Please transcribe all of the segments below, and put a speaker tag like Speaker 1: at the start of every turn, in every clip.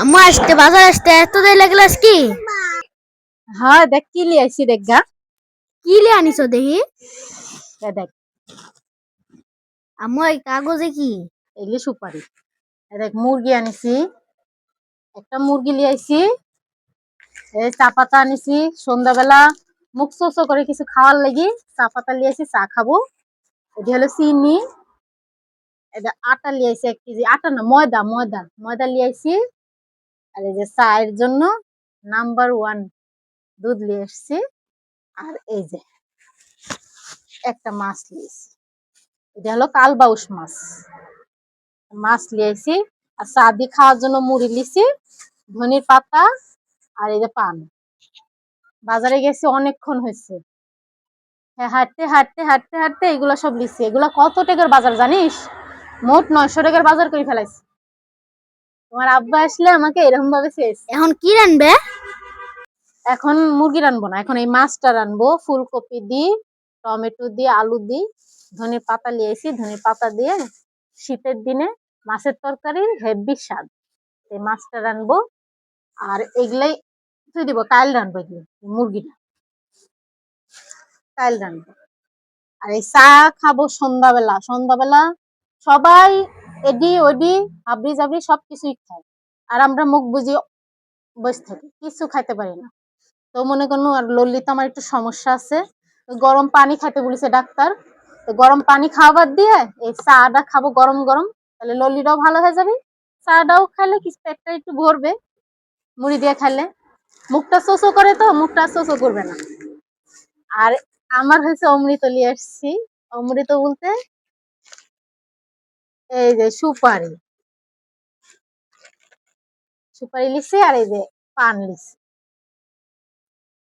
Speaker 1: আম্মু আসতে বাজার আসতে এত দেরি লাগলাস কি?
Speaker 2: হ্যাঁ দেখ কি লিয়ে আইছি দেখ গা।
Speaker 1: কি লে আনিছো দেখি?
Speaker 2: দেখ
Speaker 1: আম্মু এই কাগজে কি?
Speaker 2: এগুলি সুপারি। দেখ মুরগি আনিছি, একটা মুরগি লিয়ে আইছি। এই চা পাতা আনিছি, সন্ধ্যাবেলা মুখ চোচো করে কিছু খাওয়ার লাগি চা পাতা লিয়ে আইছি, চা খাবো। এটি হলো চিনি। এটা আটা লিয়ে আইছি 1 কেজি, আটা না ময়দা, ময়দা ময়দা লিয়ে আইছি। আর এই যে চায়ের জন্য নাম্বার 1 দুধ লিয়ে আসছি। আর এই যে একটা মাছ লিয়েছি, এটা হলো কালবাউস মাছ। মাছ লিয়েছি। আর চা দিয়ে খাওয়ার জন্য মুড়ি লিছি, ধনির পাতা আর এই যে পান। বাজারে গেছি অনেকক্ষণ হয়েছে। হ্যাঁ, হাঁটতে হাঁটতে হাঁটতে হাঁটতে এগুলা সব লিছি। এগুলা কত টাকার বাজার জানিস? মোট 900 টাকার বাজার করে ফেলাইছি। তোমার আব্বা আসলে আমাকে এরকম ভাবে চেয়েছে।
Speaker 1: এখন কি রানবে?
Speaker 2: এখন মুরগি রানবো না, এখন এই মাছটা রানবো। ফুলকপি দি, টমেটো দিয়ে, আলু দি, ধনির পাতা লিয়েছি। ধনির পাতা দিয়ে শীতের দিনে মাছের তরকারি হেভি স্বাদ। এই মাছটা রানবো। আর এগুলাই তুই দিব, কাল রানবো এগুলো, মুরগিটা কাল রানবো। আর এই চা খাবো সন্ধ্যাবেলা। সন্ধ্যাবেলা সবাই এডি ওডি হাবড়ি জাবড়ি সবকিছুই খায়, আর আমরা মুখ বুঝি বসে থাকি, কিছু খাইতে পারি না। তো মনে করুন আর ললিতা আমার একটু সমস্যা আছে, গরম পানি খাইতে বলেছে ডাক্তার। তো গরম পানি খাওয়াবার দিয়ে এই চাটা খাবো গরম গরম, তাহলে ললিটাও ভালো হয়ে যাবে। চাটাও খাইলে কিছু পেটটা একটু ভরবে, মুড়ি দিয়ে খাইলে। মুখটা চোচো করে, তো মুখটা চোচো করবে না। আর আমার হয়েছে অমৃত নিয়ে আসছি। অমৃত বলতে এই যে সুপারি, সুপারি লিছি। আর এই যে পান লিছি।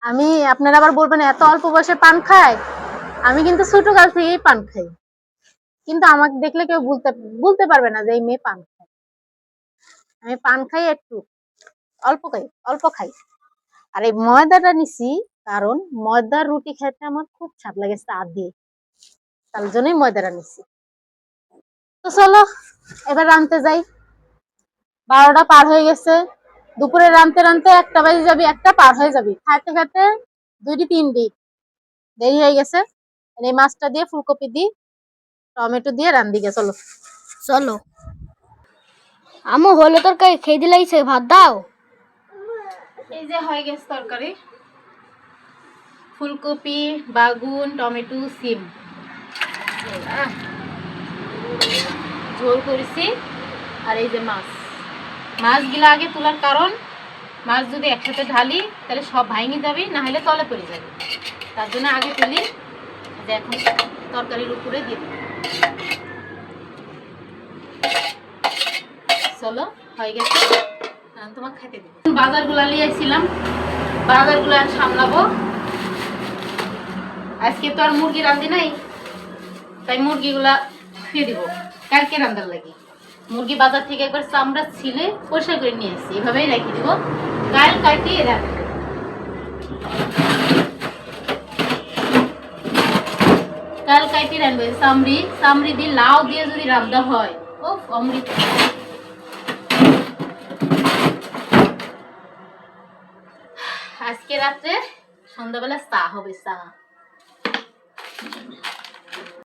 Speaker 2: আমি, আপনারা আবার বলবেন এত অল্প বয়সে পান খায়। আমি কিন্তু ছোটকাল থেকেই পান খাই, কিন্তু আমাকে দেখলে কেউ বলতে পারবে না যে এই মেয়ে পান খায়। আমি পান খাই একটু, অল্প খাই। আর এই ময়দাটা নিছি, কারণ ময়দার রুটি খাইতে আমার খুব স্বাদ লাগে চা দিয়ে, তার জন্যই ময়দাটা নিছি। তো চলো এবার রানতে যাই। 12টা পার হয়ে গেছে। দুপুরে রানতে রানতে 1টা বাজে যাবি, 1টা পার হয়ে যাবি। খাইতে খাইতে 2টি 3টি দেরি হয়ে গেছে। এই মাছটা দিয়ে, ফুলকপি দি, টমেটো দিয়ে রান্ধি গে, চলো।
Speaker 1: চলো। আম্মু হলো তরকারি খেয়ে দিলাইছে, ভাত দাও।
Speaker 2: এই যে হয়ে গেছে তরকারি, ফুলকপি, বাগুন, টমেটো, সিম ঝোল করেছি। আর এই যে মাছগুলা আগে তোলার কারণ, মাছ যদি একসাথে ঢালি তাহলে সব ভাঙে যাবে, না হলে তলে পড়ে যাবে। তার জন্য আগে তুলি, যে এখন তরকারির উপরে দিয়ে দিই। চলো হয়ে গেছে, তোমাকে খেতে দেবো। বাজারগুলা নিয়ে আসছিলাম, বাজারগুলো আর সামলাবো। আজকে তো আর মুরগি রান্ধি নাই, তাই মুরগিগুলা ধুয়ে দিব কালকে রান্ধার লাগে। মুরগি বাজার থেকে একবার চামড়া ছিলে পরিষ্কার করে নিয়ে আসছি, এভাবেই রেখে দিব, কাল কাটিয়ে রাখবো। কাল কাটিয়ে রাখবো। চামড়ি দিয়ে লাউ দিয়ে যদি রান্না হয়, ও অমৃত। আজকে রাত্রে সন্ধ্যাবেলা চা হবে, চা।